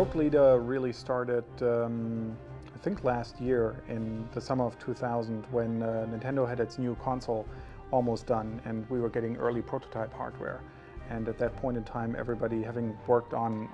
Rogue Leader really started, I think last year in the summer of 2000 when Nintendo had its new console almost done and we were getting early prototype hardware. And at that point in time, everybody, having worked on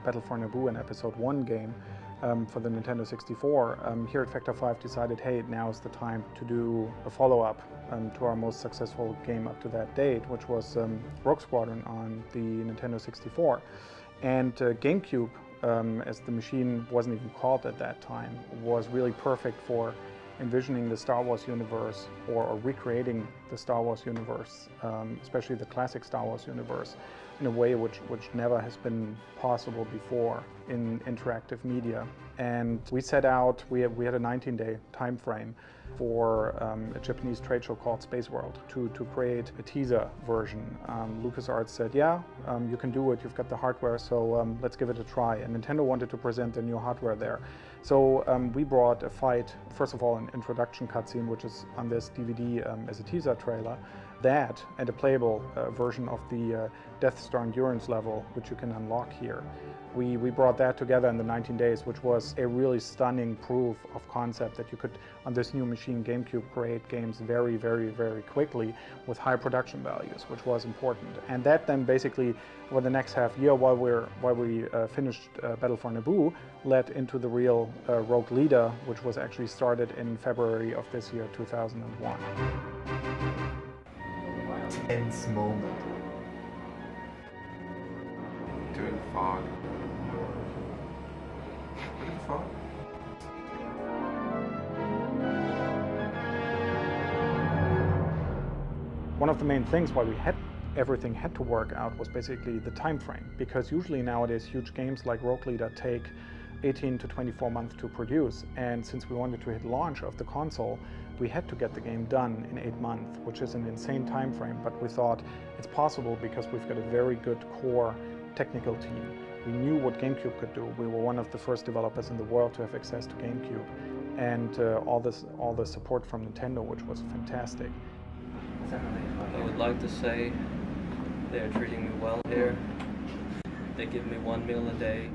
Battle for Naboo, an Episode 1 game for the Nintendo 64, here at Factor 5 decided, hey, now is the time to do a follow-up to our most successful game up to that date, which was Rogue Squadron on the Nintendo 64. And GameCube, as the machine wasn't even called at that time, was really perfect for envisioning the Star Wars universe or recreating the Star Wars universe, especially the classic Star Wars universe, in a way which never has been possible before in interactive media. And we set out, we had a 19-day time frame for a Japanese trade show called Space World to create a teaser version. LucasArts said, yeah, you can do it, you've got the hardware, so let's give it a try. And Nintendo wanted to present the new hardware there. So we brought a fight, first of all, an introduction cutscene, which is on this DVD as a teaser trailer, that and a playable version of the Death Star Endurance level, which you can unlock here. We brought that together in the 19 days, which was a really stunning proof of concept that you could, on this new machine, GameCube, create games very, very, very quickly with high production values, which was important. And that then basically, over the next half year, while we finished Battle for Naboo, led into the real Rogue Leader, which was actually started in February of this year, 2001. Tense moment. Doing fog. Doing fog? One of the main things why everything had to work out was basically the time frame, because usually nowadays huge games like Rogue Leader take 18 to 24 months to produce, and since we wanted to hit launch of the console, we had to get the game done in 8 months, which is an insane time frame, but we thought it's possible because we've got a very good core technical team. We knew what GameCube could do. We were one of the first developers in the world to have access to GameCube, and all the support from Nintendo, which was fantastic. I would like to say they are treating me well here. They give me 1 meal a day.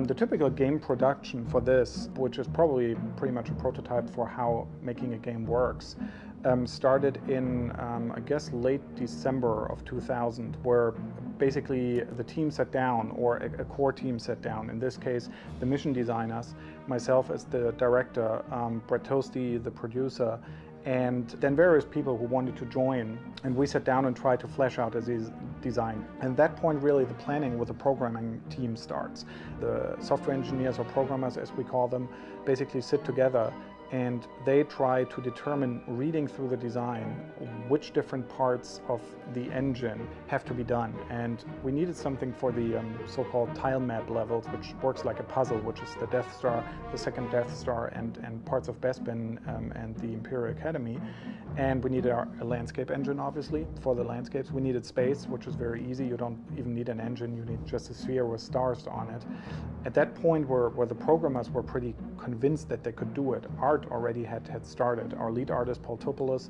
The typical game production for this, which is probably pretty much a prototype for how making a game works, started in, I guess, late December of 2000, where basically the team sat down, or a core team sat down. In this case, the mission designers, myself as the director, Brett Toasty, the producer, and then various people who wanted to join, and we sat down and tried to flesh out a design. And at that point, really, the planning with the programming team starts. The software engineers, or programmers as we call them, basically sit together and they try to determine, reading through the design, which different parts of the engine have to be done. And we needed something for the so-called tile map levels, which works like a puzzle, which is the Death Star, the second Death Star, and parts of Bespin and the Imperial Academy. And we needed a landscape engine, obviously, for the landscapes. We needed space, which is very easy. You don't even need an engine, you need just a sphere with stars on it. At that point, where the programmers were pretty convinced that they could do it, art already had started. Our lead artist, Paul Topoulos,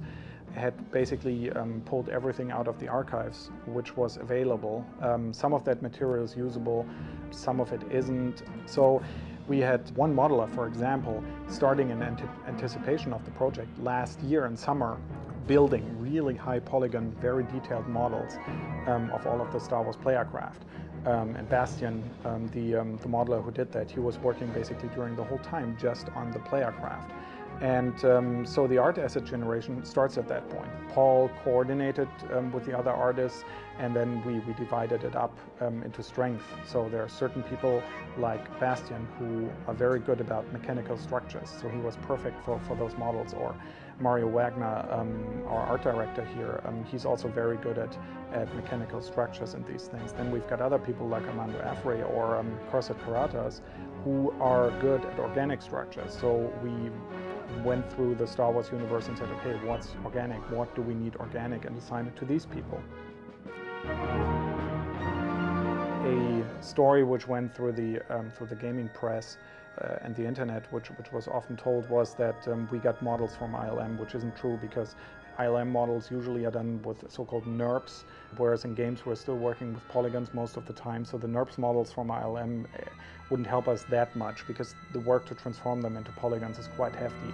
had basically pulled everything out of the archives, which was available. Some of that material is usable, some of it isn't. So we had one modeler, for example, starting in anticipation of the project last year in summer, building really high polygon, very detailed models of all of the Star Wars player craft. And Bastian, the modeler who did that, he was working basically during the whole time just on the player craft. And so the art asset generation starts at that point. Paul coordinated with the other artists, and then we divided it up into strength. So there are certain people like Bastian who are very good about mechanical structures, so he was perfect for those models. Or Mario Wagner, our art director here, he's also very good at mechanical structures and these things. Then we've got other people like Armando Afre or Corsat Karatas who are good at organic structures. So we went through the Star Wars universe and said, okay, what's organic? What do we need organic? And assigned it to these people. A story which went through the gaming press and the internet, which was often told, was that we got models from ILM, which isn't true, because ILM models usually are done with so-called NURBS, whereas in games we're still working with polygons most of the time. So the NURBS models from ILM wouldn't help us that much, because the work to transform them into polygons is quite hefty.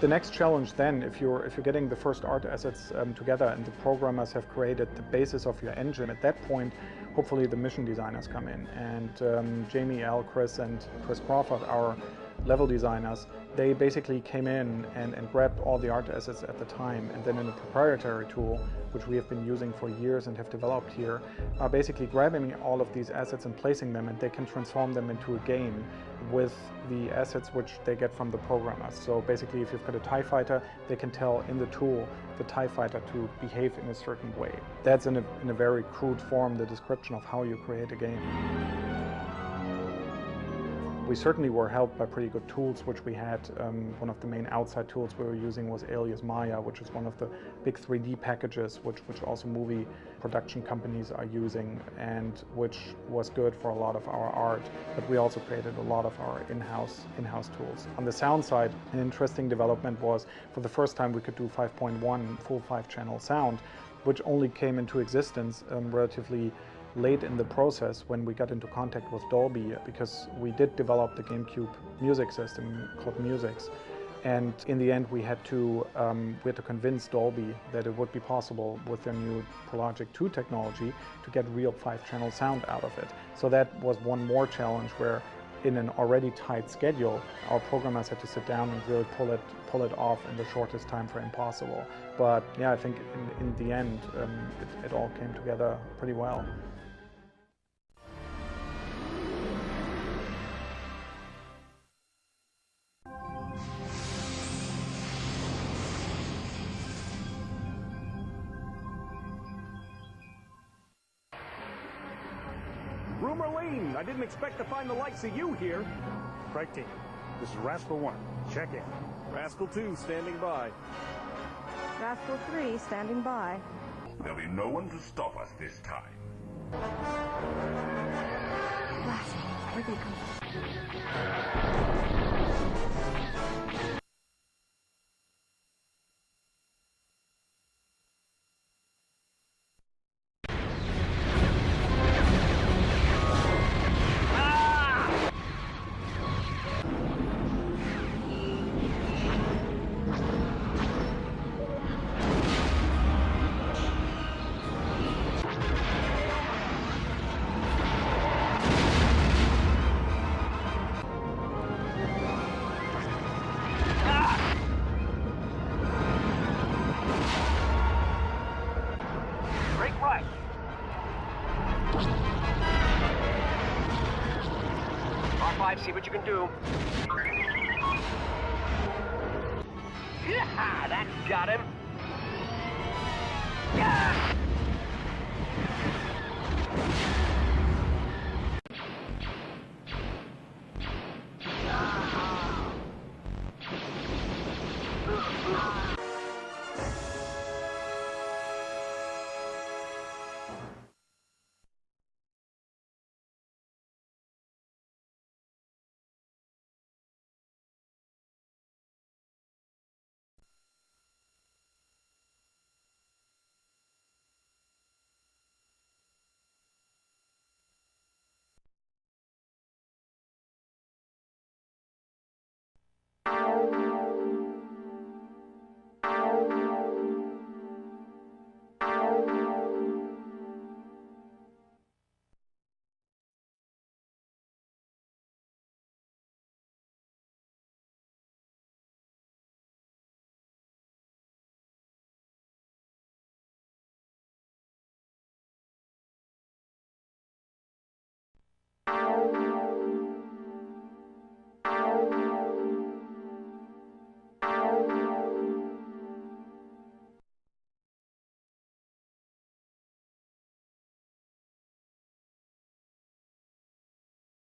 The next challenge then, if you're getting the first art assets together and the programmers have created the basis of your engine, at that point, hopefully the mission designers come in. And Jamie, Al, Chris, and Chris Crawford, our level designers, they basically came in and grabbed all the art assets at the time, and then in a proprietary tool, which we have been using for years and have developed here, are basically grabbing all of these assets and placing them, and they can transform them into a game with the assets which they get from the programmers. So basically, if you've got a TIE fighter, they can tell in the tool the TIE fighter to behave in a certain way. That's in a very crude form the description of how you create a game. We certainly were helped by pretty good tools which we had. One of the main outside tools we were using was Alias Maya, which is one of the big 3D packages which also movie production companies are using, and which was good for a lot of our art. But we also created a lot of our in-house tools. On the sound side, an interesting development was, for the first time we could do 5.1 full 5-channel sound, which only came into existence relatively late in the process when we got into contact with Dolby, because we did develop the GameCube music system called Musix, and in the end we had to convince Dolby that it would be possible with their new ProLogic 2 technology to get real 5-channel sound out of it. So that was one more challenge, where in an already tight schedule, our programmers had to sit down and really pull it off in the shortest time frame possible. But yeah, I think in the end it all came together pretty well. Rumorline, I didn't expect to find the likes of you here. Strike team, this is Rascal 1. Check in. Rascal 2, standing by. Rascal 3, standing by. There'll be no one to stop us this time. Blast me. Where they come see what you can do. Yeah, that got him. Yeah.